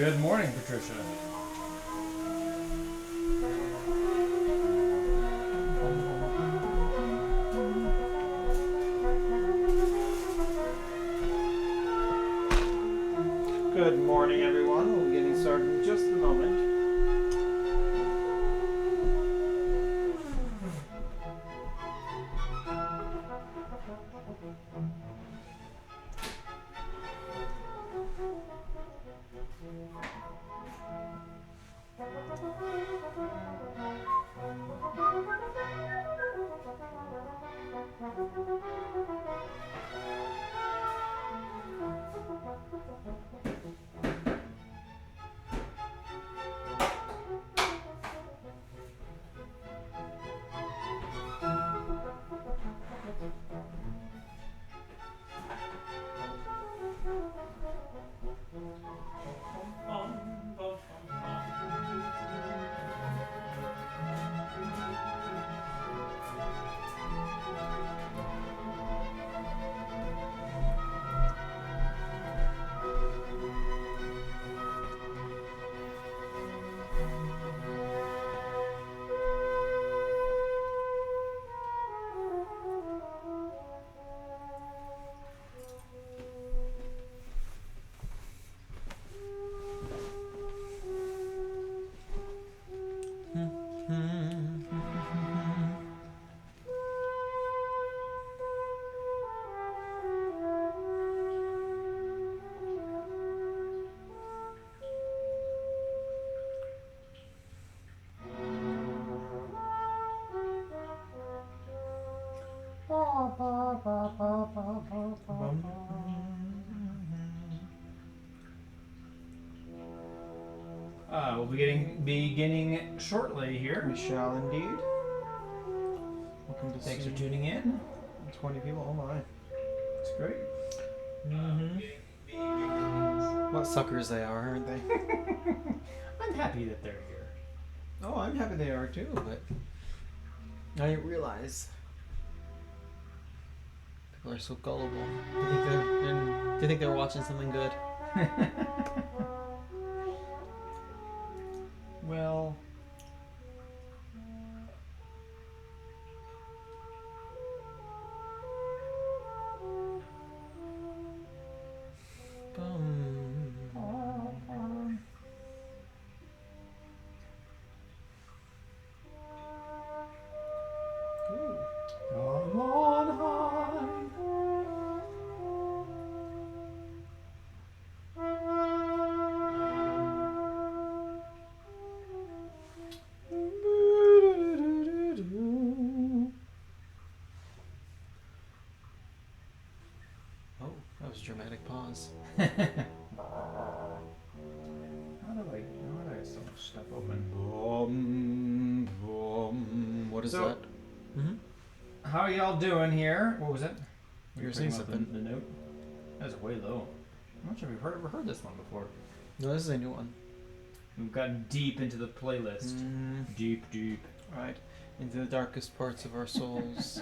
Good morning, Patricia. Good morning, everyone. We'll be getting started in just a moment. We'll be beginning shortly here. We shall indeed. Welcome to Thanks for tuning in. 20 people. Oh my. It's great. What suckers they are, aren't they? I'm happy that they're here. Oh, I'm happy they are too, but I didn't realize People are so gullible. They think they're watching something good. Well, come on Oh, that was a dramatic pause. high. How do I have so much stuff open? What is So- that? Mm-hmm. How y'all doing here? What was it? You were picking saying up something. The note. That was way low. I'm not sure if we've ever heard this one before. No, this is a new one. We've gotten deep into the playlist. Deep. Right. Into the darkest parts of our souls.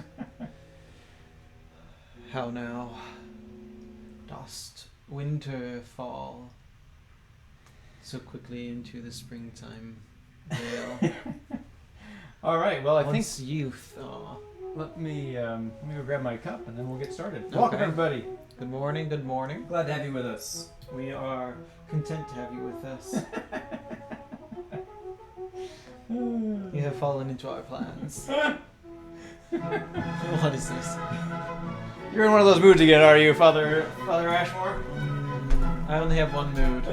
How now? Dost winter fall so quickly into the springtime veil? All right. Well, I think Once youth. Aw. let me go grab my cup and then we'll get started. Okay. Welcome everybody. Good morning. Good morning. Glad to have you with us. We are content to have you with us. You have fallen into our plans. What is this? You're in one of those moods again, are you, Father Ashmore? I only have one mood.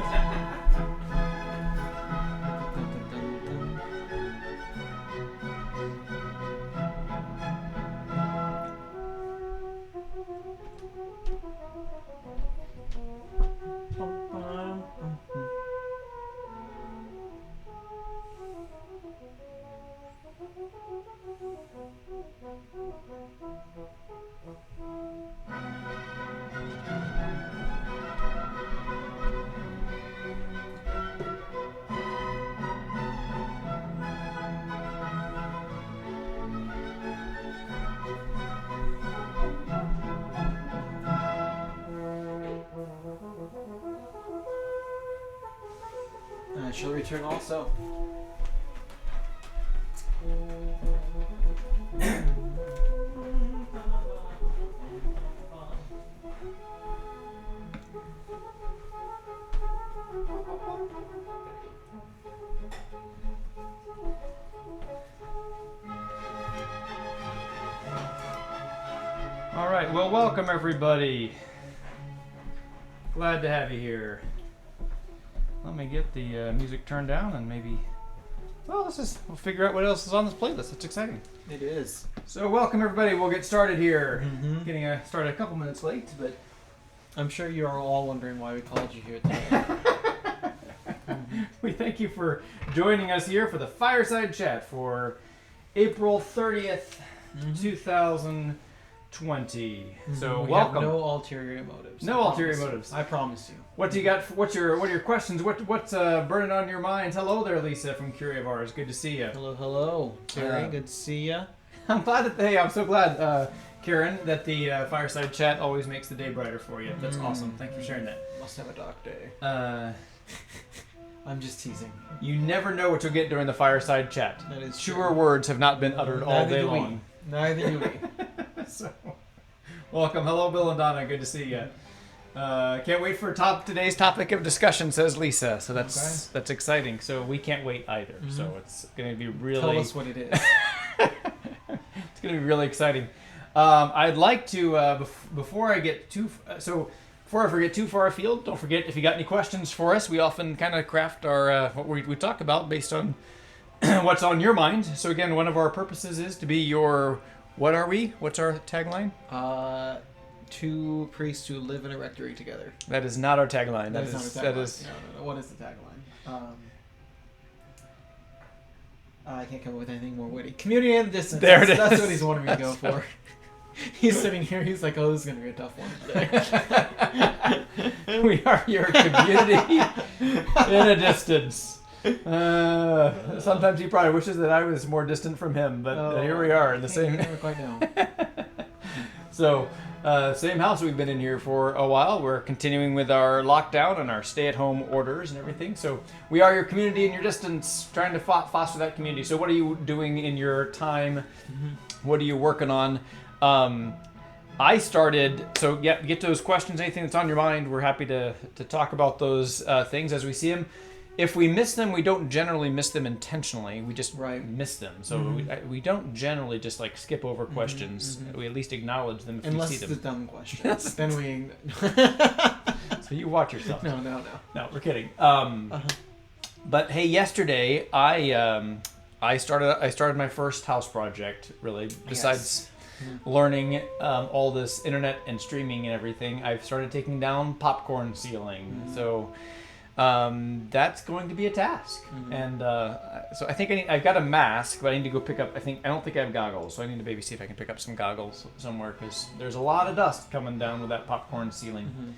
I shall return also. All right. Well, welcome everybody. Glad to have you here. Let me get the music turned down and maybe. Well, we'll figure out what else is on this playlist. It's exciting. It is. So, welcome everybody. We'll get started here. Mm-hmm. Getting started a couple minutes late, but I'm sure you are all wondering why we called you here today. we thank you for joining us here for the Fireside Chat for April 30th, 2020. So, we welcome. have no ulterior motives. No I ulterior promise. motives. I promise you. What do you got? What are your questions? What's burning on your mind? Hello there, Lisa from Curiavars. Good to see you. Hello. Terry, good to see ya. I'm glad that I'm so glad, Karen, that the Fireside Chat always makes the day brighter for you. That's awesome. Thank you for sharing that. Must have a dark day. I'm just teasing. You never know what you'll get during the Fireside Chat. That is Truer true. words have not been uttered all Neither day do we. long. Neither do we. So, welcome. Hello, Bill and Donna. Good to see you. Can't wait for today's topic of discussion, says Lisa. So that's exciting. So we can't wait either. So it's going to be really. Tell us what it is. It's going to be really exciting. I'd like to before I forget too far afield. Don't forget, if you got any questions for us, we often kind of craft our what we talk about based on what's on your mind. So again, one of our purposes is to be your. What are we? What's our tagline? Two priests who live in a rectory together. That is not our tagline. That is not our tagline. No. What is the tagline? I can't come up with anything more witty. Community in the distance. There it That's is. what he's wanting me to go for. He's sitting here. He's like, "Oh, this is gonna be a tough one today." We are your community in a distance. Sometimes he probably wishes that I was more distant from him, but here we are in the You same. never quite know. So, Same house. We've been in here for a while. We're continuing with our lockdown and our stay-at-home orders and everything. So we are your community in your distance, trying to foster that community. So what are you doing in your time? What are you working on? I started, so yeah, get those questions, anything that's on your mind. We're happy to talk about those things as we see them. If we miss them, we don't generally miss them intentionally. We just miss them. So we don't generally just like skip over questions. We at least acknowledge them if Unless we see it's a them. dumb question. Then we... So you watch yourself. No. No, we're kidding. But hey, yesterday I started my first house project. Really, besides learning all this internet and streaming and everything, I've started taking down popcorn ceiling. So. That's going to be a task, and so I think I've got a mask, but I need to go pick up. I don't think I have goggles, so I need to maybe see if I can pick up some goggles somewhere because there's a lot of dust coming down with that popcorn ceiling.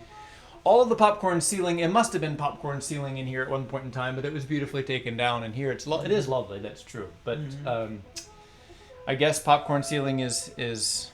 All of the popcorn ceiling, it must have been popcorn ceiling in here at one point in time, but it was beautifully taken down. And here it is lovely. That's true, but I guess popcorn ceiling is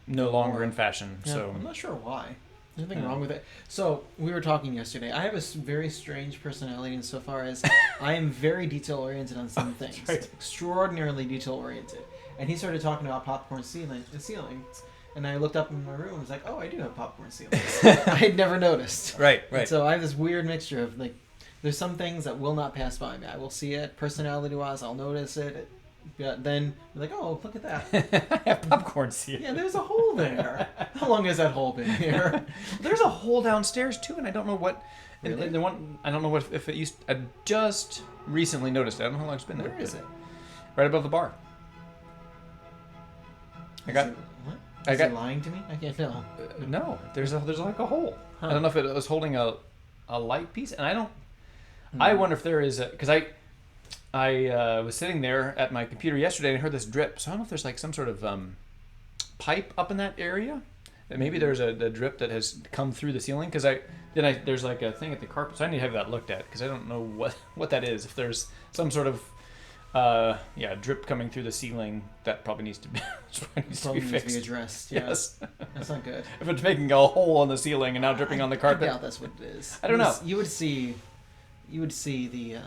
no longer in fashion. Yeah, So I'm not sure why. There's nothing wrong with it. So we were talking yesterday. I have a very strange personality insofar as I am very detail oriented on some things, extraordinarily detail oriented. And he started talking about popcorn ceilings, and I looked up in my room and was like, "Oh, I do have popcorn ceilings." I had never noticed. Right. And so I have this weird mixture of like, there's some things that will not pass by me. I will see it personality wise. I'll notice it. Then I'm like, oh, look at that. I have popcorn ceiling. Yeah, there's a hole there. How long has that hole been here? There's a hole downstairs too, and I don't know what. Really? The one I don't know what if it used. I just recently noticed it. I don't know how long it's been there. Where is it? Right above the bar. What? Is he lying to me? I can't tell. No, there's like a hole. Huh. I don't know if it was holding a light piece, and I don't. I wonder if there is because I was sitting there at my computer yesterday and I heard this drip. So I don't know if there's like some sort of pipe up in that area. And maybe there's a drip that has come through the ceiling because there's like a thing at the carpet. So I need to have that looked at because I don't know what that is. If there's some sort of drip coming through the ceiling, that probably needs to be fixed. Needs to be addressed. Yeah. Yes. That's not good. If it's making a hole on the ceiling and now dripping on the carpet. I doubt that's what it is. I don't know. You would see the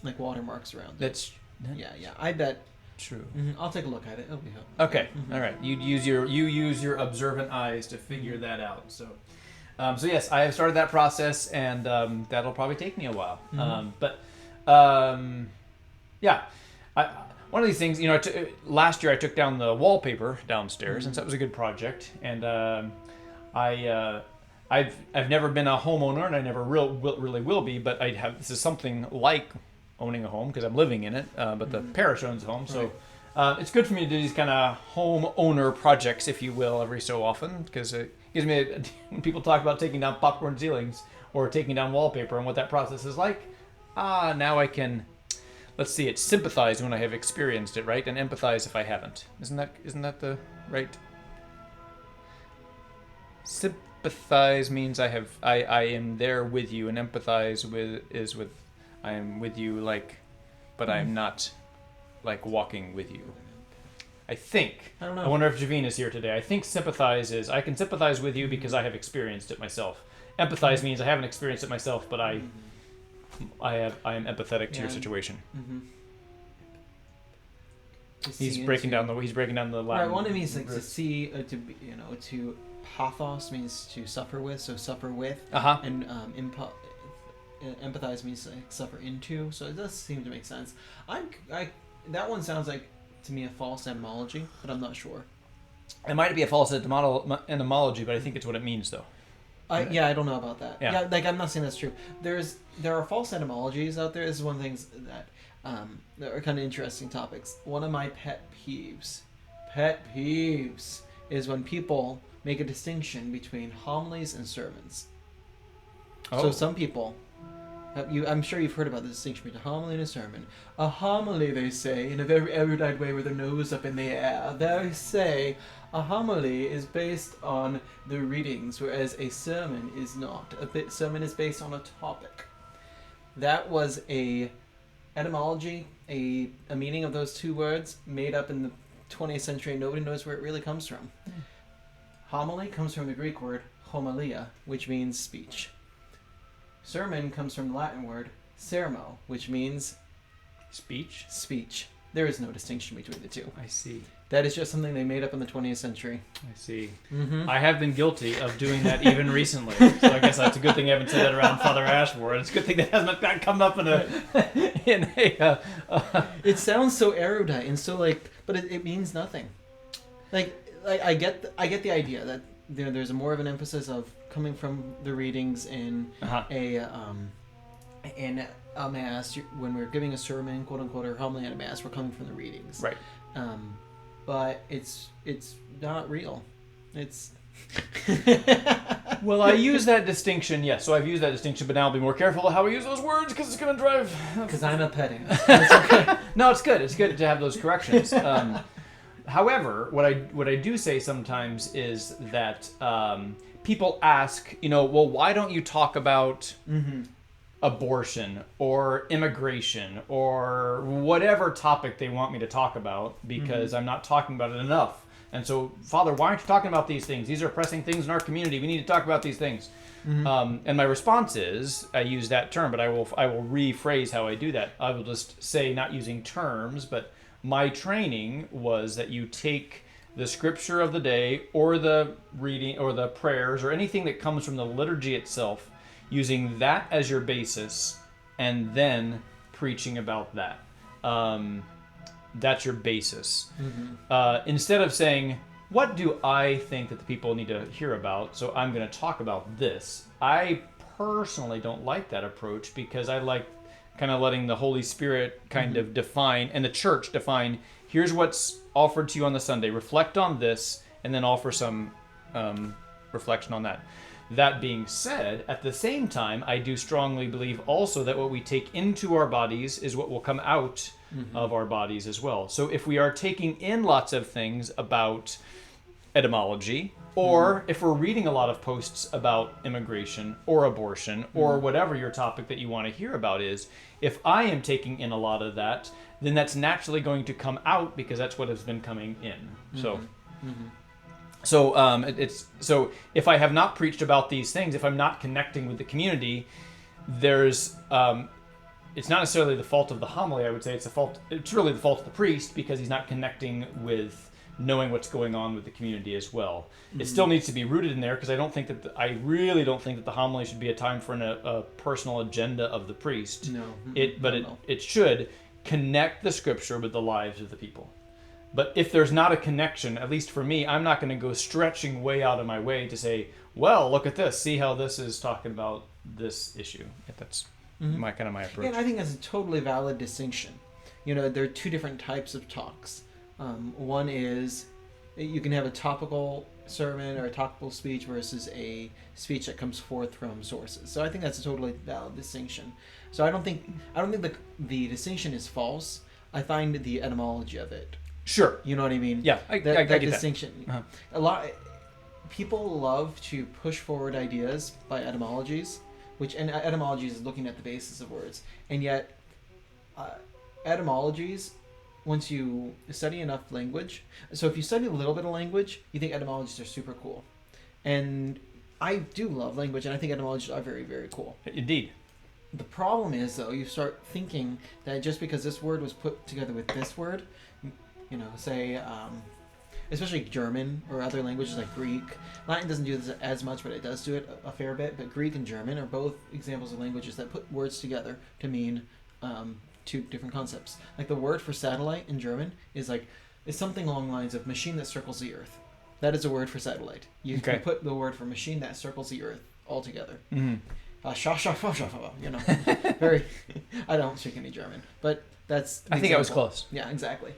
like watermarks around it. That's Yeah. I bet. true. I'll take a look at it. It'll be helpful. Okay, all right. You use your observant eyes to figure that out. So, so yes, I have started that process, and that'll probably take me a while. Yeah, one of these things, last year I took down the wallpaper downstairs, and so that was a good project. And I've never been a homeowner, and I never really will be. But this is something like owning a home because I'm living in it, but the parish owns the home, so it's good for me to do these kind of home owner projects, if you will, every so often because it gives me when people talk about taking down popcorn ceilings or taking down wallpaper and what that process is like. Now I can, let's see, it's sympathize when I have experienced it, right, and empathize if I haven't. Isn't that the right? Sympathize means I am there with you, and empathize with. I am with you, but I'm not, walking with you. I think. I don't know. I wonder if Javine is here today. I think sympathize is, I can sympathize with you because I have experienced it myself. Empathize means I haven't experienced it myself, but I am empathetic to your situation. He's breaking down the Latin. Right, one of me is like to see, to pathos means to suffer with, so suffer with, and empathize means like suffer into, so it does seem to make sense. That one sounds like to me a false etymology, but I'm not sure. It might be a false etymology, but I think it's what it means, though. I don't know about that. Yeah, I'm not saying that's true. There are false etymologies out there. This is one of the things that are kind of interesting topics. One of my pet peeves is when people make a distinction between homilies and sermons. Oh. So some people, I'm sure you've heard about the distinction between a homily and a sermon. A homily, they say, in a very erudite way with their nose up in the air, they say a homily is based on the readings, whereas a sermon is not. A sermon is based on a topic. That was a etymology, a meaning of those two words made up in the 20th century, and nobody knows where it really comes from. Homily comes from the Greek word homilia, which means speech. Sermon comes from the Latin word sermo, which means Speech? speech. There is no distinction between the two. I see. That is just something they made up in the 20th century. I see. Mm-hmm. I have been guilty of doing that even recently. So I guess that's a good thing I haven't said that around Father Ashmore. It's a good thing that hasn't come up in a It sounds so erudite and so but it means nothing. Like I get the idea that there's more of an emphasis of coming from the readings in in a mass. When we're giving a sermon, quote unquote, or homily at a mass, we're coming from the readings. Right. But it's not real. It's Well, I use that distinction, yes. So I've used that distinction, but now I'll be more careful of how I use those words because it's going to drive. because I'm a pedant. No, it's good. It's good to have those corrections. However, what I do say sometimes is that people ask, well, why don't you talk about abortion or immigration or whatever topic they want me to talk about because I'm not talking about it enough. And so, Father, why aren't you talking about these things? These are pressing things in our community. We need to talk about these things. And my response is, I use that term, but I will rephrase how I do that. I will just say, not using terms, but my training was that you take the scripture of the day or the reading or the prayers or anything that comes from the liturgy itself, using that as your basis, and then preaching about that. That's your basis. Instead of saying, what do I think that the people need to hear about, so I'm going to talk about this. I personally don't like that approach because I like kind of letting the Holy Spirit kind of define, and the church define, here's what's offered to you on the Sunday. Reflect on this, and then offer some reflection on that. That being said, at the same time, I do strongly believe also that what we take into our bodies is what will come out of our bodies as well. So if we are taking in lots of things about etymology, or if we're reading a lot of posts about immigration or abortion or whatever your topic that you want to hear about is, if I am taking in a lot of that, then that's naturally going to come out because that's what has been coming in. So if I have not preached about these things, if I'm not connecting with the community, there's it's not necessarily the fault of the homily. I would say it's really the fault of the priest because he's not connecting with knowing what's going on with the community as well. It still needs to be rooted in there because I really don't think that the homily should be a time for a personal agenda of the priest. No. It should connect the scripture with the lives of the people. But if there's not a connection, at least for me, I'm not going to go stretching way out of my way to say, well, look at this. See how this is talking about this issue. If that's my approach. Yeah, and I think that's a totally valid distinction. There are two different types of talks. One is you can have a topical sermon or a topical speech versus a speech that comes forth from sources. So I think that's a totally valid distinction. So I don't think the distinction is false. I find the etymology of it. Sure. You know what I mean? Yeah, I get that distinction. Uh-huh. People love to push forward ideas by etymologies, and etymologies is looking at the basis of words, and yet etymologies, once you study enough language, so if you study a little bit of language, you think etymologies are super cool, and I do love language, and I think etymologies are very, very cool. Indeed. The problem is, though, you start thinking that just because this word was put together with this word, say, especially German or other languages like Greek. Latin doesn't do this as much, but it does do it a fair bit. But Greek and German are both examples of languages that put words together to mean two different concepts. Like the word for satellite in German is something along the lines of machine that circles the earth. That is a word for satellite. You can put the word for machine that circles the earth all together. Very. I don't speak any German, but that's. I think I was close. Yeah, exactly.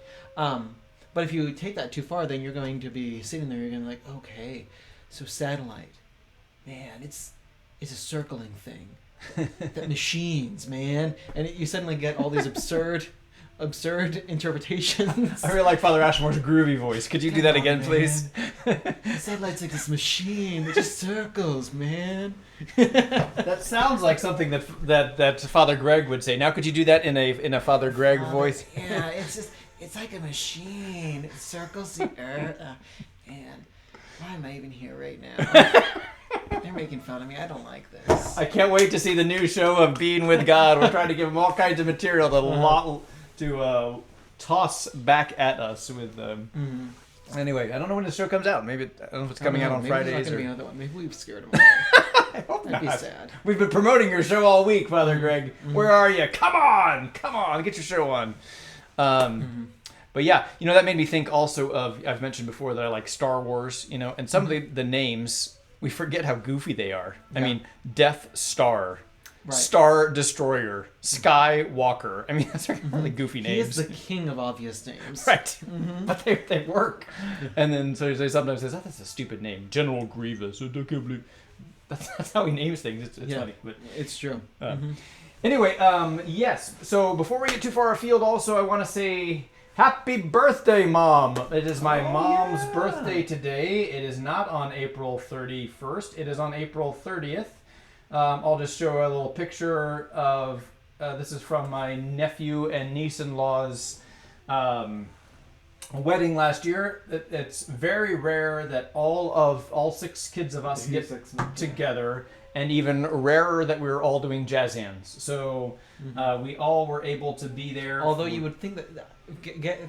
But if you take that too far, then you're going to be sitting there. You're going to be like, okay, so satellite, man, it's a circling thing. That machines, man, and you suddenly get all these absurd interpretations. I really like Father Ashmore's groovy voice. Could you do that again, please? Satellite's like this machine that just circles, man. That sounds like something that Father Greg would say. Now, could you do that in a Father Greg voice? Yeah, it's like a machine. It circles the earth, and Why am I even here right now? They're making fun of me. I don't like this. I can't wait to see the new show of Being with God. We're trying to give them all kinds of material to toss back at us with. Anyway, I don't know when the show comes out. Maybe I don't know if it's coming out on Maybe Fridays. There's not or... gonna be another one. Maybe we've scared them away. I hope That'd be not. sad. We've been promoting your show all week, Father Greg. Where are you? Come on, get your show on. But yeah, that made me think also of, I've mentioned before that I like Star Wars, and some of the names, we forget how goofy they are. I mean, Death Star, Right. Star Destroyer, Skywalker. I mean, those are really goofy He names. is the king of obvious names. Right, but they work. And then so they sometimes says, that's a stupid name, General Grievous. I can't believe that's how he names things. It's funny, but It's true. anyway, yes. So before we get too far afield, also I want to say happy birthday, Mom. It is my mom's birthday today. It is not on April 31st. It is on April 30th. I'll just show a little picture of. This is from my nephew and niece-in-law's wedding last year. It's very rare that all 6 kids of us get together, and even rarer that we were all doing jazz hands. So we all were able to be there. Although you would think that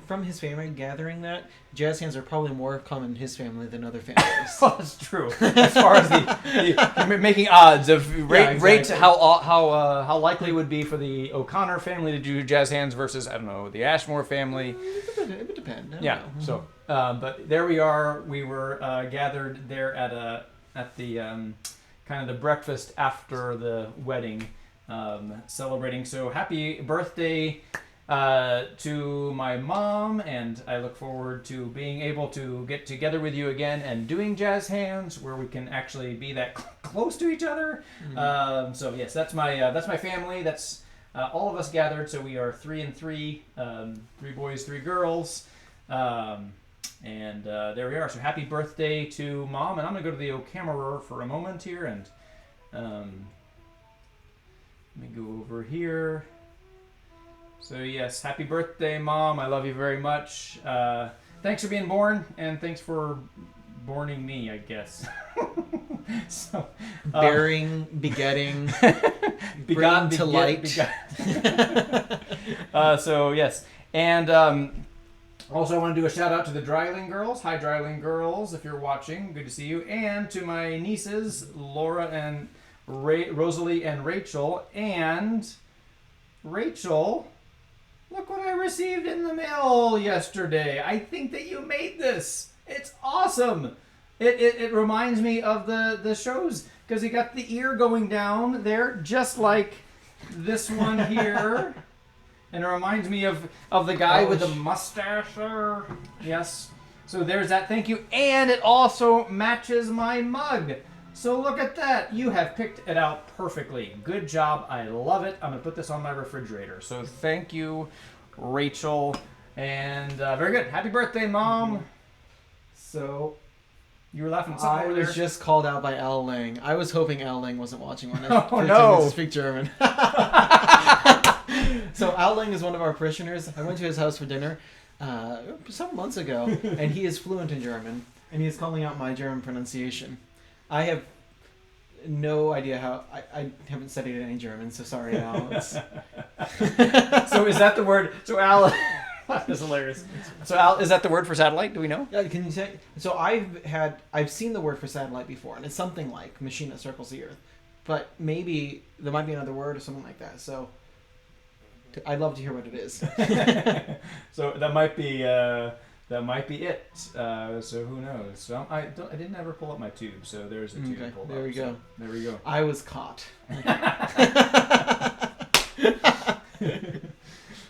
from his family gathering that, jazz hands are probably more common in his family than other families. Well, that's true. As far as the making odds of rate how likely it would be for the O'Connor family to do jazz hands versus, I don't know, the Ashmore family. It would depend. I don't know. So but there we are. We were gathered there at the kind of the breakfast after the wedding, celebrating. So happy birthday to my mom, and I look forward to being able to get together with you again and doing jazz hands where we can actually be that close to each other. So yes, that's my family. That's all of us gathered. So we are 3 and 3, 3 boys, 3 girls, and there we are. So happy birthday to Mom, and I'm gonna go to the camera for a moment here, and let me go over here. So yes, happy birthday, Mom. I love you very much. Thanks for being born, and thanks for borning me, I guess. So, Begetting, begot bringing to light. So yes, and also I want to do a shout out to the Dryling girls. Hi, Dryling girls, if you're watching, good to see you. And to my nieces, Laura and Rosalie and Rachel. And Rachel, look what I received in the mail yesterday. I think that you made this. It's awesome. It reminds me of the shows, because you got the ear going down there, just like this one here. And it reminds me of the guy with the mustache there. Yes. So there's that. Thank you. And it also matches my mug. So look at that. You have picked it out perfectly. Good job. I love it. I'm going to put this on my refrigerator. So thank you, Rachel. And very good. Happy birthday, Mom. So you were laughing at something I over there. was just called out by Al Lang. I was hoping Al Lang wasn't watching when I Oh, no. to speak German. So Al Lang is one of our parishioners. I went to his house for dinner several months ago, and he is fluent in German, and he is calling out my German pronunciation. I have no idea how. I haven't studied any German, so sorry, Al. So is that the word? So Al, that's hilarious. So Al, is that the word for satellite? Do we know? Yeah, can you say? So I've seen the word for satellite before, and it's something like machine that circles the Earth, but maybe there might be another word or something like that. So I'd love to hear what it is. So that might be it. So who knows? So I didn't ever pull up my tube. So there's a tube. Okay, pulled there up, we go. There we go. I was caught.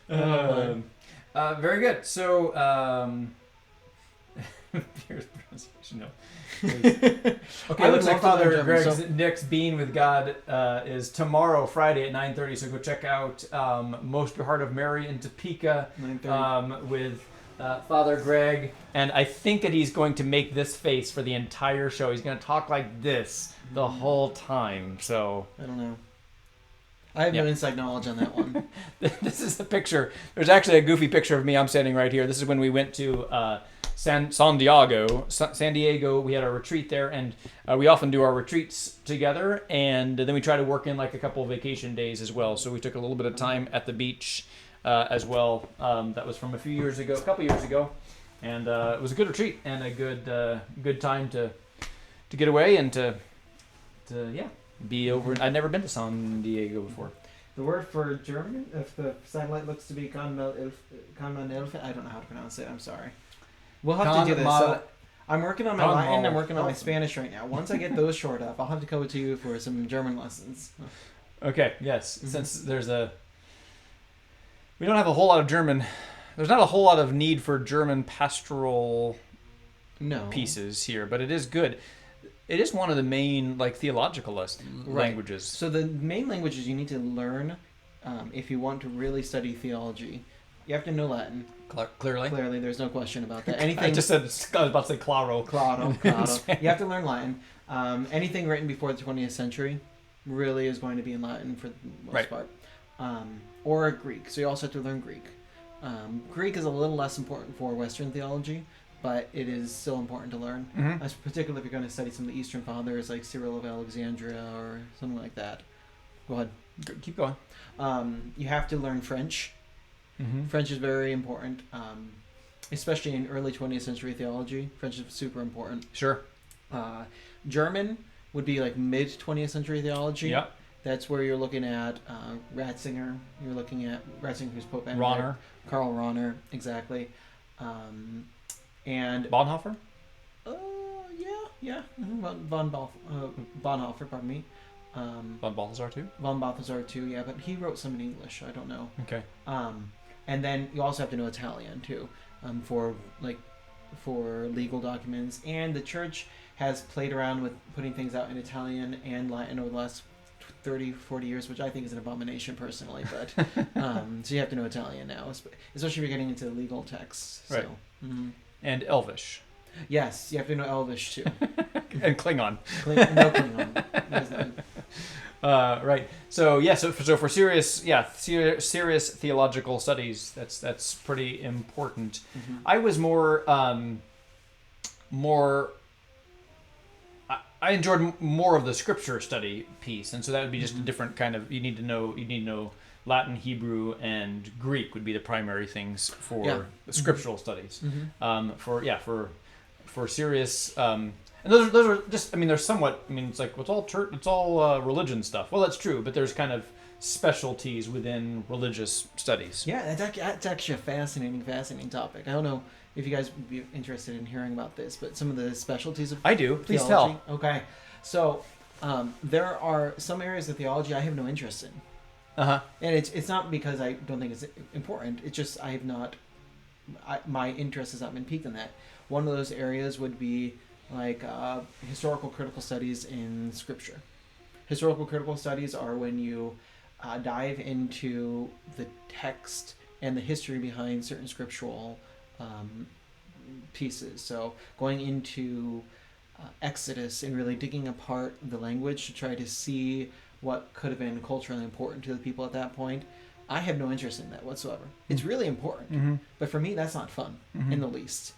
Very good. So here's pronunciation. No. Okay, I would looks like love to learn Father German, Greg's so- next Being with God is tomorrow, Friday at 9:30. So go check out Most Your Heart of Mary in Topeka 9:30. with Father Greg. And I think that he's going to make this face for the entire show. He's going to talk like this the whole time. So I don't know. I have no inside knowledge on that one. this is the picture. There's actually a goofy picture of me. I'm standing right here. This is when we went to San Diego. We had our retreat there, and we often do our retreats together, and then we try to work in like a couple of vacation days as well. So we took a little bit of time at the beach as well. That was from a couple years ago, and it was a good retreat and a good time to get away and to be over. I'd never been to San Diego before. The word for German, if the satellite looks to be Kanman Elf, I don't know how to pronounce it. I'm sorry. We'll have to do this. So I'm working on my Latin. I'm working on my Spanish right now. Once I get those shored up, I'll have to come to you for some German lessons. Okay. Yes. Mm-hmm. Since we don't have a whole lot of German. There's not a whole lot of need for German pastoral pieces here, but it is good. It is one of the main theological languages. So the main languages you need to learn if you want to really study theology, you have to know Latin. Clearly, there's no question about that. Anything. I was about to say claro. Claro. You have to learn Latin. Anything written before the 20th century really is going to be in Latin for the most part, or Greek. So you also have to learn Greek. Greek is a little less important for Western theology, but it is still important to learn, particularly if you're going to study some of the Eastern Fathers like Cyril of Alexandria or something like that. Go ahead. Keep going. You have to learn French. Mm-hmm. French is very important, especially in early 20th century theology. French is super important. Sure. German would be like mid 20th century theology. Yep. That's where you're looking at Ratzinger. You're looking at Ratzinger, who's Pope Benedict. Rahner. Karl Rahner, exactly. And Bonhoeffer? Yeah. Bonhoeffer, pardon me. Von Balthasar too? Von Balthasar too, yeah, but he wrote some in English. I don't know. Okay. And then you also have to know Italian too, for legal documents. And the church has played around with putting things out in Italian and Latin over the last 30, 40 years, which I think is an abomination personally. But so you have to know Italian now, especially if you're getting into legal texts. So. Right. Mm-hmm. And Elvish. Yes, you have to know Elvish too. And Klingon. No Klingon. Right. So so for serious theological studies, that's pretty important. Mm-hmm. I was more I enjoyed more of the scripture study piece, and so that would be just a different kind of. You need to know Latin, Hebrew, and Greek would be the primary things for the scriptural studies. Mm-hmm. For serious. And those are just. I mean, they're somewhat. I mean, it's like it's all church. It's all religion stuff. Well, that's true, but there's kind of specialties within religious studies. Yeah, that's actually a fascinating topic. I don't know if you guys would be interested in hearing about this, but some of the specialties of I do. Please theology. Tell. Okay, so there are some areas of theology I have no interest in. Uh-huh. And it's not because I don't think it's important. It's just my interest has not been piqued in that. One of those areas would be like historical critical studies in Scripture. Historical critical studies are when you dive into the text and the history behind certain scriptural pieces. So going into Exodus and really digging apart the language to try to see what could have been culturally important to the people at that point. I have no interest in that whatsoever. It's really important, but for me, that's not fun in the least.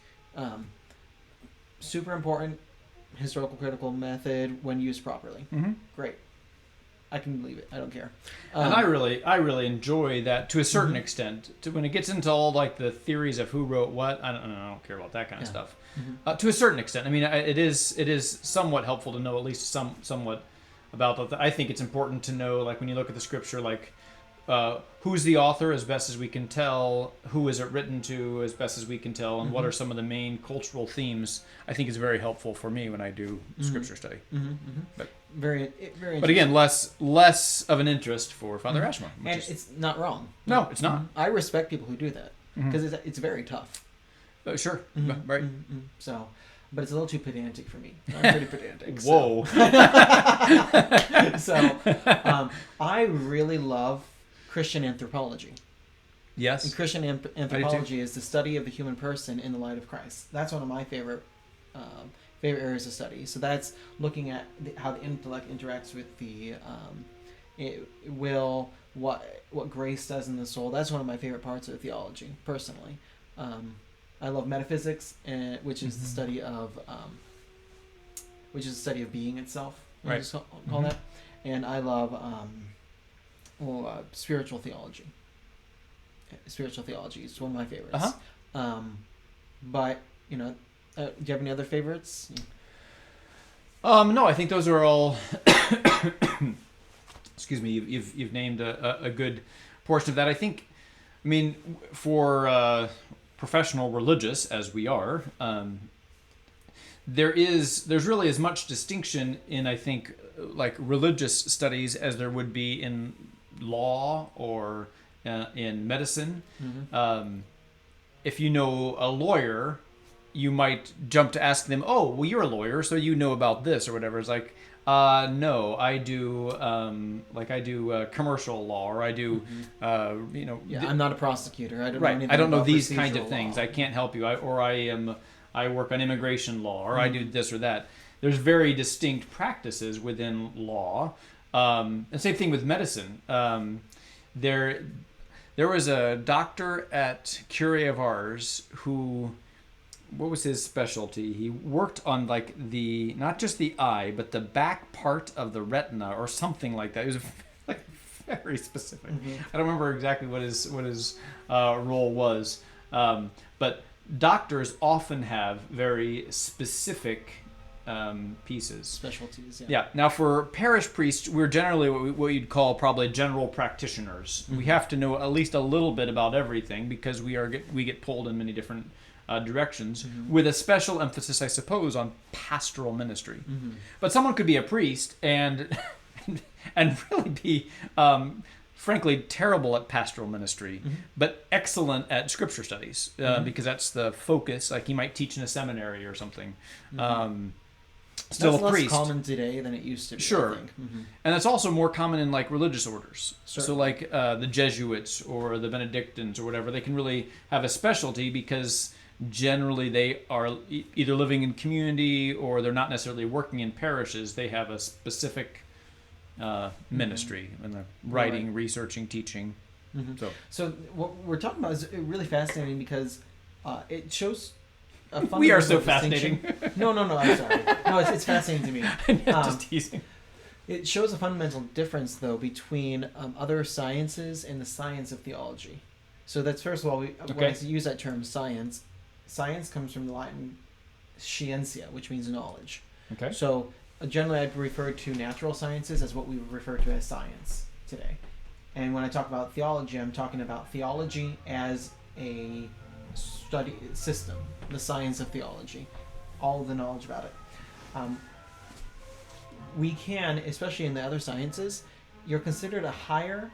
Super important historical critical method when used properly. Great. I can leave it. I don't care. And I really enjoy that to a certain extent. When it gets into all like the theories of who wrote what, I don't care about that kind of stuff. To a certain extent, I mean, it is somewhat helpful to know at least somewhat about that. I think it's important to know, like when you look at the scripture, like who's the author as best as we can tell, who is it written to as best as we can tell, and what are some of the main cultural themes. I think is very helpful for me when I do scripture study. But very but again, less of an interest for Father Ashmore. And it's not wrong. No, it's not. I respect people who do that because it's very tough. Sure, right. So, but it's a little too pedantic for me. I'm pretty pedantic. Whoa. So, I really love Christian anthropology. Yes. And Christian anthropology is the study of the human person in the light of Christ. That's one of my favorite areas of study. So that's looking at how the intellect interacts with the will, what grace does in the soul. That's one of my favorite parts of theology, personally. I love metaphysics, which is the study of being itself. Right. Just call that. And I love spiritual theology. Spiritual theology is one of my favorites. But do you have any other favorites? No, I think those are all. Excuse me. You've named a good portion of that. I think. I mean, for professional religious as we are, there's really as much distinction in, I think, like religious studies as there would be in law or in medicine. If you know a lawyer, you might jump to ask them, "Oh, well, you're a lawyer, so you know about this or whatever." It's like, no, I do commercial law, or I do, I'm not a prosecutor. I don't know anything I don't know about these kinds of procedural things. law. I can't help you. I work on immigration law, or I do this or that. There's very distinct practices within law. And same thing with medicine. There was a doctor at Curie of ours who, what was his specialty? He worked on like not just the eye, but the back part of the retina or something like that. It was like very specific. I don't remember exactly what his role was. But doctors often have very specific pieces. Specialties, Yeah. Now, for parish priests, we're generally what you'd call probably general practitioners. We have to know at least a little bit about everything because we get pulled in many different directions, with a special emphasis, I suppose, on pastoral ministry. But someone could be a priest and really be, frankly, terrible at pastoral ministry, but excellent at scripture studies because that's the focus. Like he might teach in a seminary or something. Still that's a priest. less common today than it used to be. Sure. I think. And that's also more common in like religious orders. Certainly. So like the Jesuits or the Benedictines or whatever, they can really have a specialty because generally they are either living in community or they're not necessarily working in parishes. They have a specific ministry and they're writing, researching, teaching. So what we're talking about is really fascinating because it shows a fundamental We are so distinction. fascinating. No, I'm sorry. No, it's fascinating to me. Just teasing. It shows a fundamental difference, though, between other sciences and the science of theology. So that's, first of all, when I use that term science comes from the Latin scientia, which means knowledge. Okay. So generally I'd refer to natural sciences as what we would refer to as science today. And when I talk about theology, I'm talking about theology as a study system, the science of theology, all the knowledge about it. We can, especially in the other sciences, you're considered a higher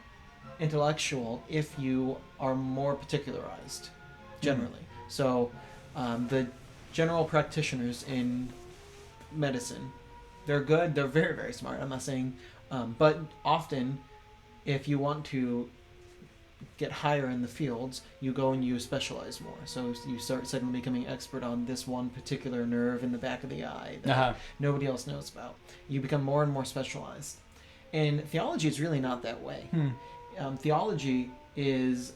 intellectual if you are more particularized, generally. So the general practitioners in medicine, they're good, they're very, very smart, I'm not saying, but often if you want to get higher in the fields, you go and you specialize more. So you start suddenly becoming expert on this one particular nerve in the back of the eye that nobody else knows about. You become more and more specialized. And theology is really not that way. Theology is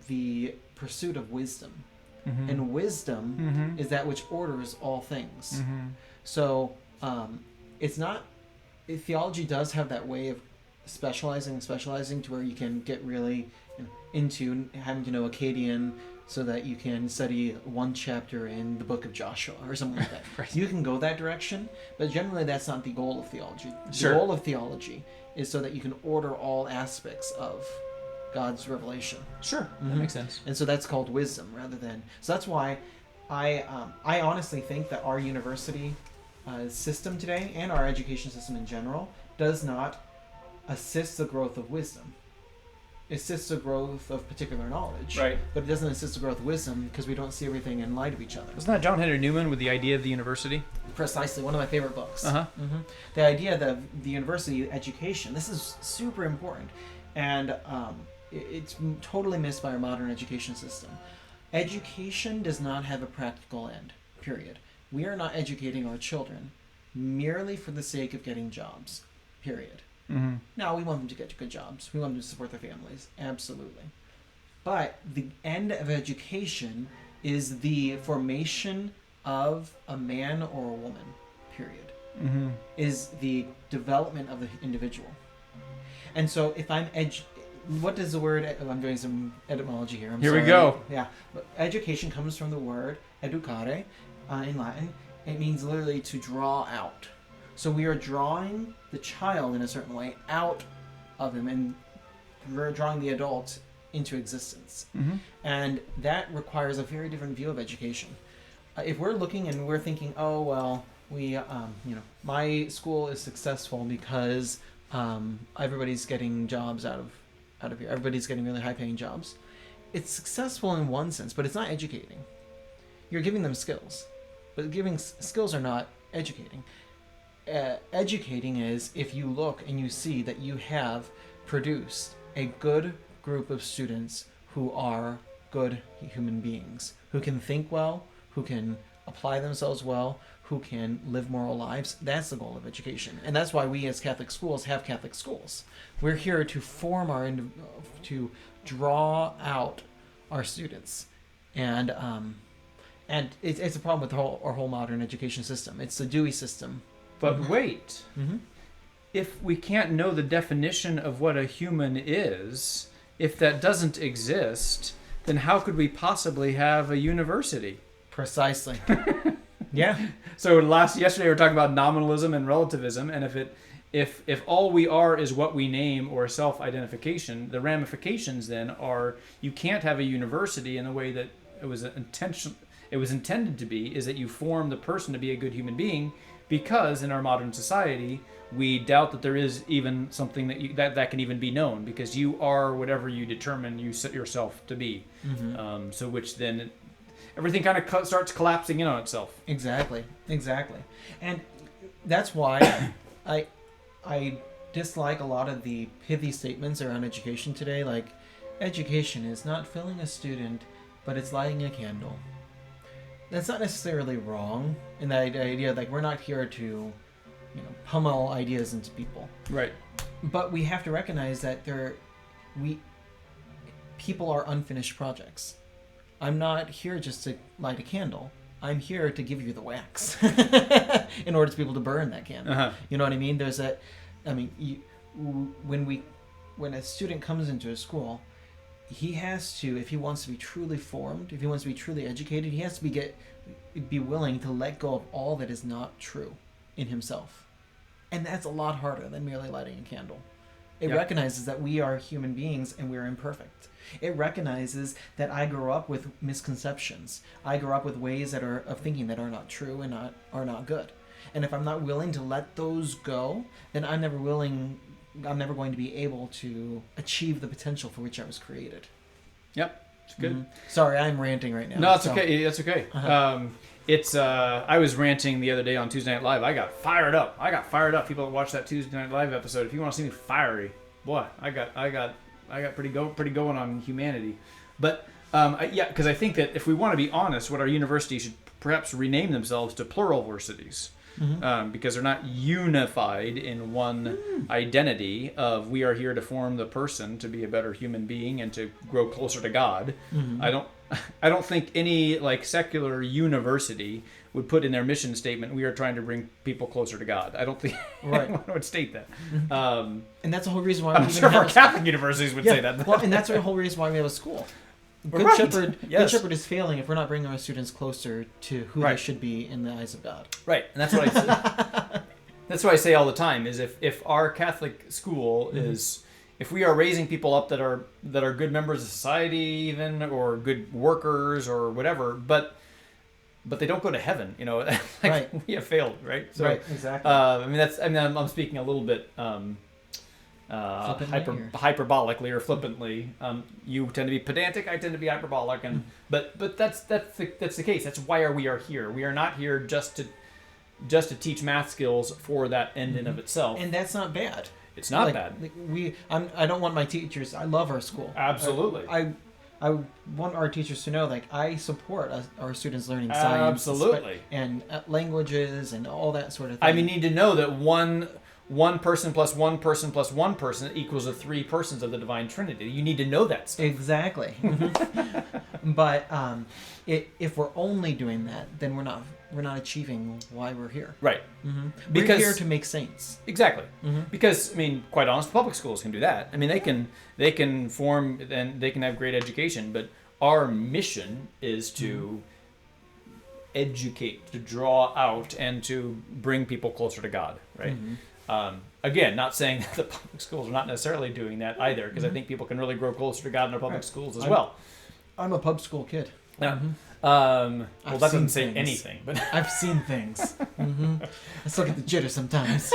the pursuit of wisdom. And wisdom is that which orders all things. So it's not... Theology does have that way of specializing to where you can get really into having to know Akkadian so that you can study one chapter in the book of Joshua or something like that. Right. You can go that direction, but generally that's not the goal of theology. Sure. The goal of theology is so that you can order all aspects of God's revelation. Sure, that makes sense. And so that's called wisdom rather than... So that's why I honestly think that our university system today and our education system in general does not assist the growth of wisdom. It assists the growth of particular knowledge. Right. But it doesn't assist the growth of wisdom because we don't see everything in light of each other. Wasn't that John Henry Newman with the idea of the university? Precisely, one of my favorite books. Uh-huh. The idea that the university education, this is super important. And it's totally missed by our modern education system. Education does not have a practical end, period. We are not educating our children merely for the sake of getting jobs, period. Now, we want them to get good jobs. We want them to support their families, absolutely. But the end of education is the formation of a man or a woman, period. Mm-hmm. Is the development of the individual. And so if I'm what does the word, I'm doing some etymology here. Here we go. Yeah. But education comes from the word educare in Latin. It means literally to draw out. So we are drawing the child in a certain way out of him, and we're drawing the adult into existence. Mm-hmm. And that requires a very different view of education. If we're looking and we're thinking, oh, well, we, my school is successful because everybody's getting jobs out of here. Everybody's getting really high-paying jobs. It's successful in one sense, but it's not educating. You're giving them skills, but giving skills are not educating. Educating is if you look and you see that you have produced a good group of students who are good human beings, who can think well, who can apply themselves well, who can live moral lives. That's the goal of education. And that's why we as Catholic schools have Catholic schools. We're here to form to draw out our students. And it's a problem with our whole modern education system. It's the Dewey system. But wait, Mm-hmm. if we can't know the definition of what a human is, if that doesn't exist, then how could we possibly have a university? Precisely. Yeah. So yesterday we were talking about nominalism and relativism, and if all we are is what we name or self-identification, the ramifications then are you can't have a university in the way that it was intended to be, is that you form the person to be a good human being, because in our modern society we doubt that there is even something that can even be known, because you are whatever you determine you set yourself to be. Mm-hmm. So which then everything kind of starts collapsing in on itself. Exactly. And that's why I dislike a lot of the pithy statements around education today, like education is not filling a student, but it's lighting a candle. That's not necessarily wrong in that idea, like we're not here to, pummel ideas into people. Right. But we have to recognize that people are unfinished projects. I'm not here just to light a candle. I'm here to give you the wax in order to be able to burn that candle. Uh-huh. You know what I mean? There's that. I mean, when a student comes into a school, he has to, if he wants to be truly formed, if he wants to be truly educated, he has to be willing to let go of all that is not true in himself. And that's a lot harder than merely lighting a candle. It recognizes that we are human beings and we're imperfect. It recognizes that I grew up with misconceptions. I grew up with ways of thinking that are not true and are not good. And if I'm not willing to let those go, then I'm never going to be able to achieve the potential for which I was created. Yep. It's good. Mm-hmm. Sorry, I'm ranting right now. No, it's okay. That's okay. Uh-huh. I was ranting the other day on Tuesday Night Live. I got fired up. People that watch that Tuesday Night Live episode, if you want to see me fiery, boy, I got pretty going on humanity. But because I think that if we want to be honest, what our universities should perhaps rename themselves to pluralversities. Mm-hmm. Because they're not unified in one identity of we are here to form the person to be a better human being and to grow closer to God. Mm-hmm. I don't think any secular university would put in their mission statement we are trying to bring people closer to God. I don't think anyone would state that. And that's the whole reason why I'm sure our Catholic universities would say that. Well, and that's the whole reason why we have a school. Good Shepherd is failing if we're not bringing our students closer to who they should be in the eyes of God. Right, and that's what I say. That's what I say all the time. Is if our Catholic school is, if we are raising people up that are good members of society, even or good workers or whatever, but they don't go to heaven, we have failed, right? So, right, exactly. I'm speaking a little bit. Hyperbolically or flippantly. You tend to be pedantic. I tend to be hyperbolic, and but that's the case. That's why we are here. We are not here just to teach math skills for that end in of itself. And that's not bad. It's not bad. I don't want my teachers. I love our school. Absolutely. I want our teachers to know I support our students learning science. Absolutely. And languages and all that sort of thing. You need to know that one person plus one person plus one person equals the three persons of the divine Trinity. You need to know that stuff. Exactly. But if we're only doing that, then we're not achieving why we're here. Right. We're here to make saints. Exactly. Because, I mean, quite honest, public schools can do that. I mean, they can form and they can have great education, but our mission is to educate, to draw out, and to bring people closer to God, right? Again, not saying that the public schools are not necessarily doing that either, because I think people can really grow closer to God in our public schools as well. I'm a pub school kid. Yeah. Well, I've that doesn't seen say things. anything, but I've seen things. I still get the jitter sometimes.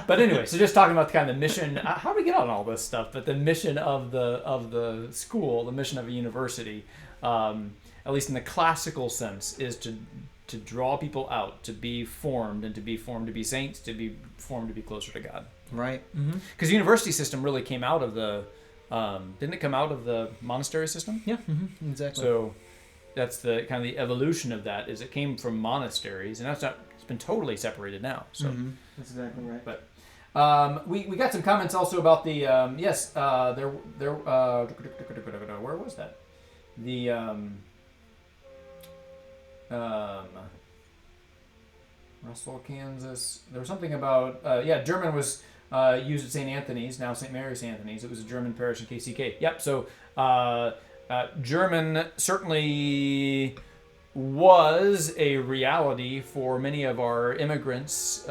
but anyway, so just talking about kind of the mission. How do we get on all this stuff? But the mission of the school, the mission of a university, at least in the classical sense, is to draw people out, to be formed, and to be formed to be saints, to be formed to be closer to God. Right. Because the university system really came out of the, didn't it come out of the monastery system? Yeah. Exactly. So that's the kind of the evolution of that. Is it came from monasteries, and it's been totally separated now. So That's exactly right. but we got some comments also about the there where was that Russell, Kansas. There was something about German was used at St. Anthony's, now St. Mary's St. Anthony's. It was a German parish in KCK. Yep. So German certainly was a reality for many of our immigrants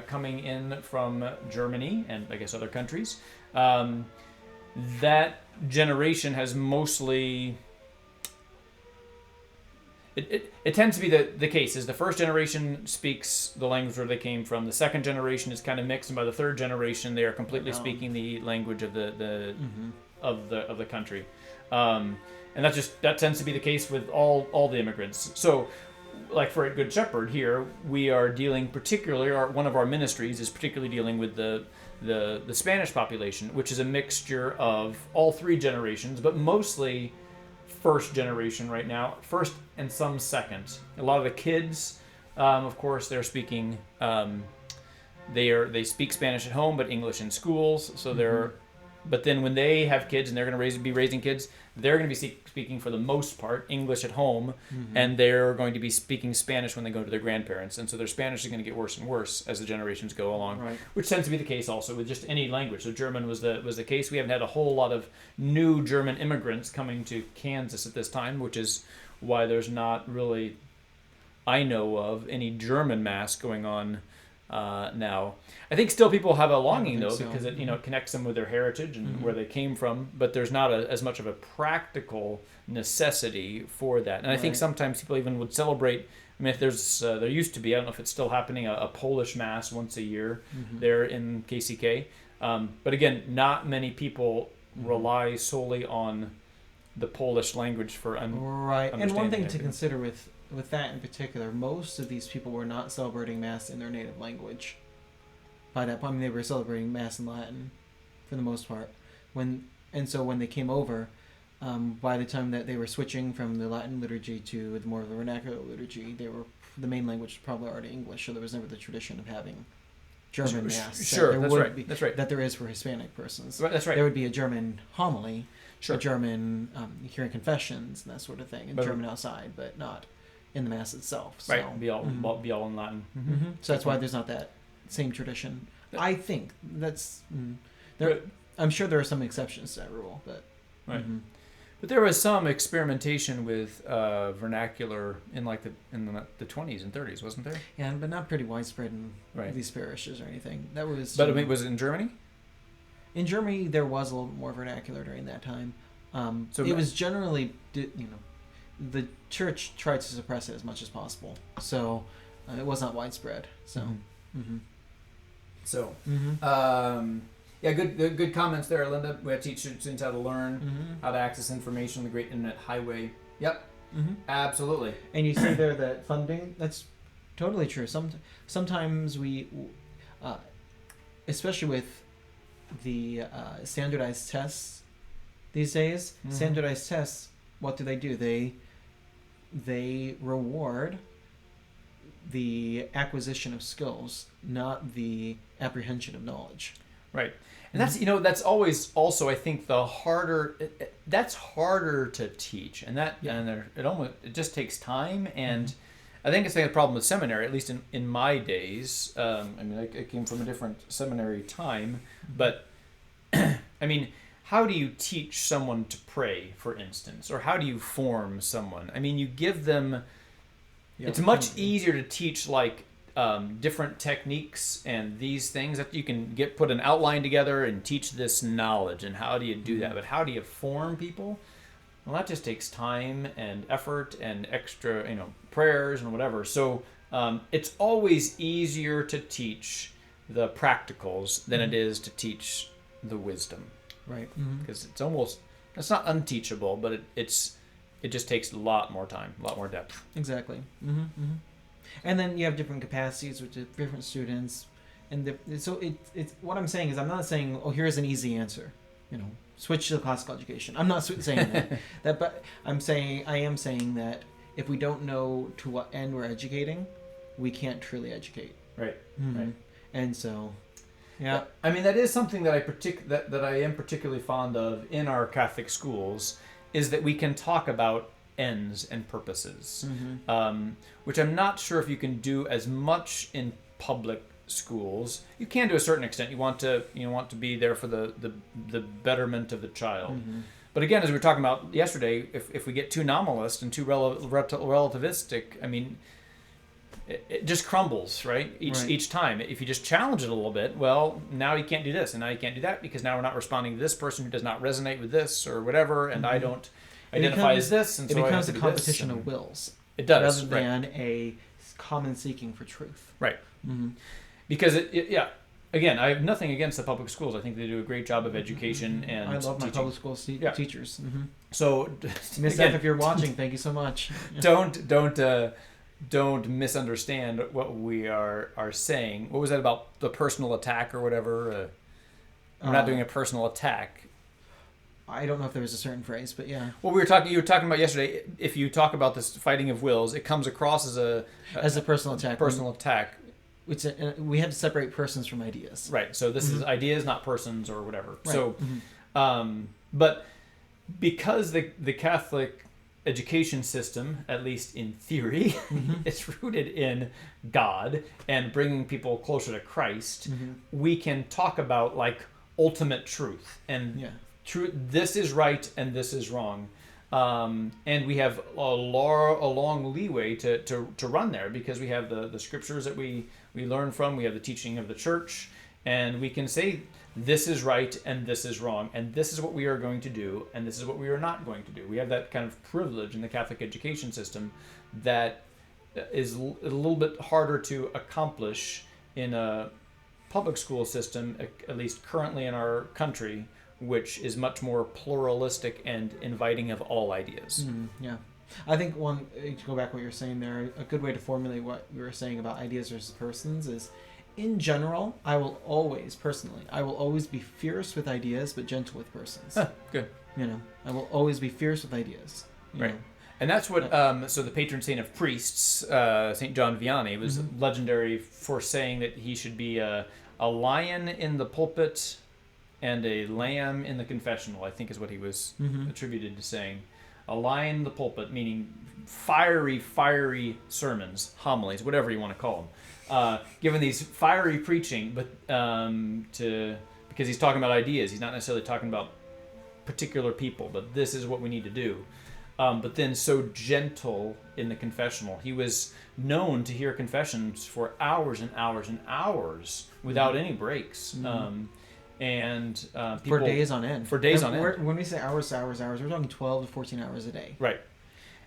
coming in from Germany and I guess other countries. That generation has mostly. It tends to be the case is the first generation speaks the language where they came from. The second generation is kind of mixed, and by the third generation they are completely speaking the language of the country, and that tends to be the case with all the immigrants. So, like for at Good Shepherd here, we are dealing particularly, one of our ministries is particularly dealing with the Spanish population, which is a mixture of all three generations, but mostly first generation right now, first and some second. A lot of the kids, of course, they're speaking. They speak Spanish at home, but English in schools. So they're. But then when they have kids and they're going to be raising kids, they're going to be speaking for the most part English at home, and they're going to be speaking Spanish when they go to their grandparents. And so their Spanish is going to get worse and worse as the generations go along, Right. which tends to be the case also with just any language. So German was the case. We haven't had a whole lot of new German immigrants coming to Kansas at this time, which is why there's not really, I know of, any German mass going on now. I think still people have a longing though, because it connects them with their heritage and where they came from, but there's not as much of a practical necessity for that. And I think sometimes people even would celebrate. I mean, if there used to be, I don't know if it's still happening, a Polish mass once a year there in KCK. But again, not many people rely solely on the Polish language for Right. And one thing to everything. consider with that in particular, most of these people were not celebrating Mass in their native language. By that point, I mean, they were celebrating Mass in Latin, for the most part. So when they came over, by the time that they were switching from the Latin liturgy to the more of the vernacular liturgy, the main language was probably already English, so there was never the tradition of having German Mass. Sure, that's right. That there is for Hispanic persons. Right, that's right. There would be a German homily, Sure. a German hearing confessions and that sort of thing, and German outside, but not in the Mass itself. So. Right, be all in Latin. So that's why there's not that same tradition. I think that's But- I'm sure there are some exceptions to that rule, but Right. But there was some experimentation with vernacular in the 20s and 30s, wasn't there? yeah, but not pretty widespread in Right. these parishes or anything. That was. But I mean, was it in Germany? In Germany, there was a little bit more vernacular during that time. So it was generally, the church tried to suppress it as much as possible, so it was not widespread. So. So, Mm-hmm. yeah, good comments there, Linda. We have to teach students how to learn, how to access information on the great internet highway. Yep, absolutely. And you see there that funding, that's totally true. Sometimes we, especially with the standardized tests these days, standardized tests, what do? They reward the acquisition of skills, not the apprehension of knowledge. Right. And that's, that's always also, I think, the harder, that's harder to teach. And it just takes time. And I think it's the problem with seminary, at least in my days. I came from a different seminary time, but I mean, how do you teach someone to pray, for instance? Or how do you form someone? I mean, you give them, it's much easier to teach like different techniques and these things that you can put an outline together and teach this knowledge. And how do you do that? But how do you form people? Well, that just takes time and effort and extra, prayers and whatever. So it's always easier to teach the practicals than it is to teach the wisdom. Right. Because it's not unteachable, but it just takes a lot more time, a lot more depth. Exactly. And then you have different capacities with different students, and so it's what I'm saying is I'm not saying, oh, here's an easy answer, switch to classical education. I'm not saying that, but I am saying that if we don't know to what end we're educating, we can't truly educate. Right. Right. And so, yeah. I mean, that is something that I am particularly fond of in our Catholic schools, is that we can talk about ends and purposes, which I'm not sure if you can do as much in public schools. You can to a certain extent. You want to be there for the betterment of the child. But again, as we were talking about yesterday, if we get too nominalist and too relativistic, I mean, it just crumbles, right? Each time. If you just challenge it a little bit, well, now you can't do this and now you can't do that because now we're not responding to this person who does not resonate with this or whatever, and I don't identify as this, and so it I have becomes to a do competition this, of wills. It does, rather than a common seeking for truth. Right. Because again, I have nothing against the public schools. I think they do a great job of education and I love my teaching. public school teachers. So, Miss again, F, if you're watching, thank you so much. Don't misunderstand what we are saying. What was that about the personal attack or whatever? We're not doing a personal attack. I don't know if there was a certain phrase, but yeah. Well, you were talking about yesterday. If you talk about this fighting of wills, it comes across as a personal attack. Personal attack. We have to separate persons from ideas. Right. So this is ideas, not persons or whatever. Right. So, but because the Catholic education system, at least in theory, is rooted in God and bringing people closer to Christ, we can talk about like ultimate truth and truth. This is right and this is wrong, and we have a long leeway to run there because we have the scriptures that we learn from. We have the teaching of the church, and we can say this is right and this is wrong, and this is what we are going to do and this is what we are not going to do. We have that kind of privilege in the Catholic education system that is a little bit harder to accomplish in a public school system, at least currently in our country, which is much more pluralistic and inviting of all ideas. Yeah. I think to go back to what you're saying there, a good way to formulate what you were saying about ideas versus persons is, in general, I will always be fierce with ideas, but gentle with persons. Good. I will always be fierce with ideas. Right. And that's what, so the patron saint of priests, St. John Vianney, was legendary for saying that he should be a lion in the pulpit and a lamb in the confessional, I think is what he was attributed to saying. A lion in the pulpit, meaning fiery sermons, homilies, whatever you want to call them. Given these fiery preaching, but because he's talking about ideas, he's not necessarily talking about particular people, but this is what we need to do. But then so gentle in the confessional. He was known to hear confessions for hours and hours and hours without any breaks. And people, for days on end. When we say hours, we're talking 12 to 14 hours a day. Right.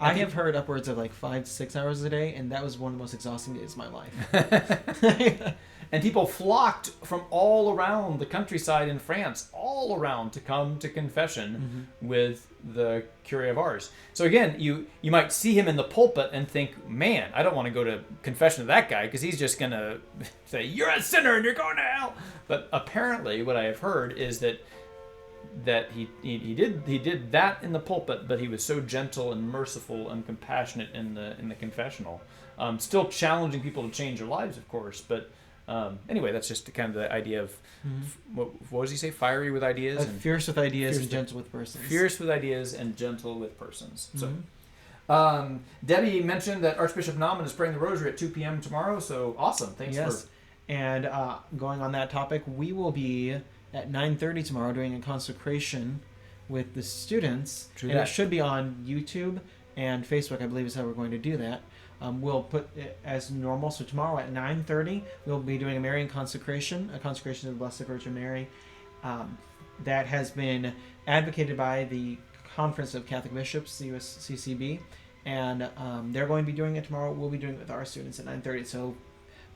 I have heard upwards of like 5 to 6 hours a day, and that was one of the most exhausting days of my life. And people flocked from all around the countryside in France, all around to come to confession with the Curé of Ars. So again, you might see him in the pulpit and think, man, I don't want to go to confession to that guy because he's just going to say, you're a sinner and you're going to hell. But apparently what I have heard is that he did that in the pulpit, but he was so gentle and merciful and compassionate in the confessional. Still challenging people to change their lives, of course, but anyway, that's just kind of the idea of what does he say? Fiery with ideas, and fierce with ideas fierce and gentle with persons. fierce with ideas and gentle with persons. So, Debbie mentioned that Archbishop Naumann is praying the Rosary at 2 p.m. tomorrow. So awesome! Thanks for. And going on that topic, we will be at 9:30 tomorrow doing a consecration with the students, and it should be on YouTube and Facebook. I believe is how we're going to do that. We'll put it as normal. So tomorrow at 9:30, we'll be doing a Marian consecration, a consecration to the Blessed Virgin Mary. That has been advocated by the Conference of Catholic Bishops, the USCCB, and they're going to be doing it tomorrow. We'll be doing it with our students at 9:30. So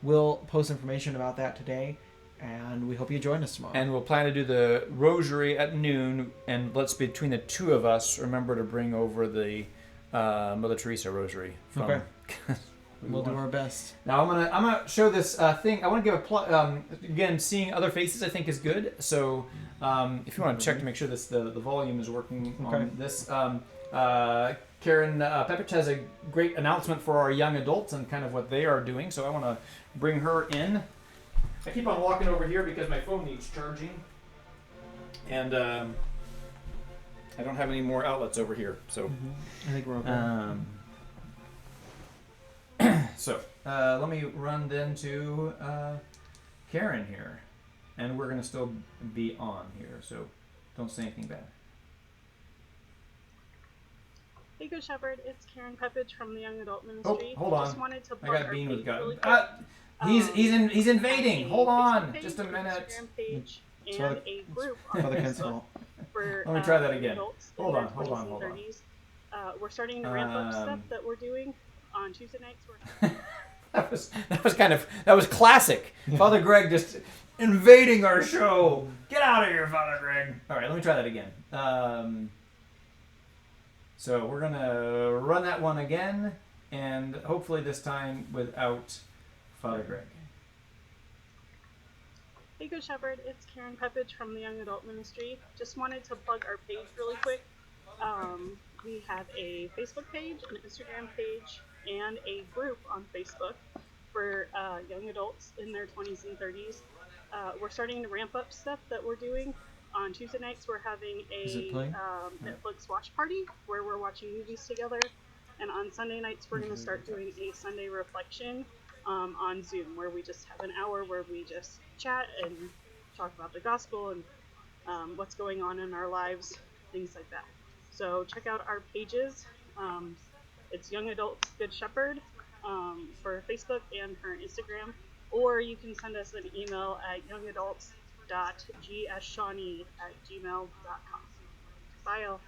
we'll post information about that today, and we hope you join us tomorrow. And we'll plan to do the Rosary at noon, and let's between the two of us remember to bring over the Mother Teresa Rosary. Okay. We'll do our best. Now I'm gonna show this thing. I want to give a again. Seeing other faces, I think, is good. So if you want to check to make sure this the volume is working on this, Karen Pepich has a great announcement for our young adults and kind of what they are doing. So I want to bring her in. I keep on walking over here because my phone needs charging, and I don't have any more outlets over here. So I think we're okay. So let me run then to Karen here, and we're gonna still be on here, so don't say anything bad. Hey, Good Shepherd, it's Karen Pepich from the Young Adult Ministry. Oh, hold on. Just wanted to I plug got our Bean page with God. really quick. He's invading. Hold on, Facebook just a page, minute. Instagram page, It's and a group on Father Kent's Facebook fault. for Let me try that young again. adults in Hold their on, hold 20s on, and hold on. 30s. We're starting to ramp up stuff that we're doing on Tuesday nights. That was classic. Father Greg just invading our show. Get out of here, Father Greg. All right, let me try that again. So we're gonna run that one again, and hopefully this time without Father Greg. Hey, Good Shepherd, it's Karen Pepich from the Young Adult Ministry. Just wanted to plug our page really quick. We have a Facebook page, an Instagram page, and a group on Facebook for young adults in their 20s and 30s. We're starting to ramp up stuff that we're doing. On Tuesday nights, we're having a Netflix watch party where we're watching movies together. And on Sunday nights, we're going to start doing a Sunday reflection on Zoom, where we just have an hour where we just chat and talk about the gospel and what's going on in our lives, things like that. So check out our pages. It's Young Adults Good Shepherd for Facebook and for Instagram, or you can send us an email at youngadults.gsshawnee@gmail.com. Bye, all.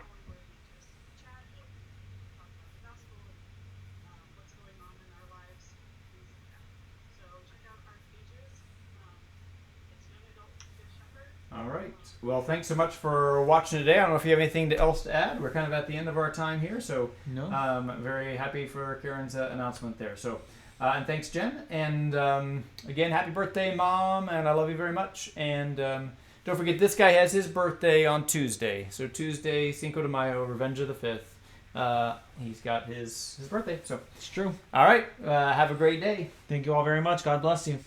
All right. Well, thanks so much for watching today. I don't know if you have anything else to add. We're kind of at the end of our time here, so very happy for Karen's announcement there. So, and thanks, Jen. And again, happy birthday, Mom, and I love you very much. And don't forget, this guy has his birthday on Tuesday. So Tuesday, Cinco de Mayo, Revenge of the 5th. He's got his birthday. So It's true. all right. Have a great day. Thank you all very much. God bless you.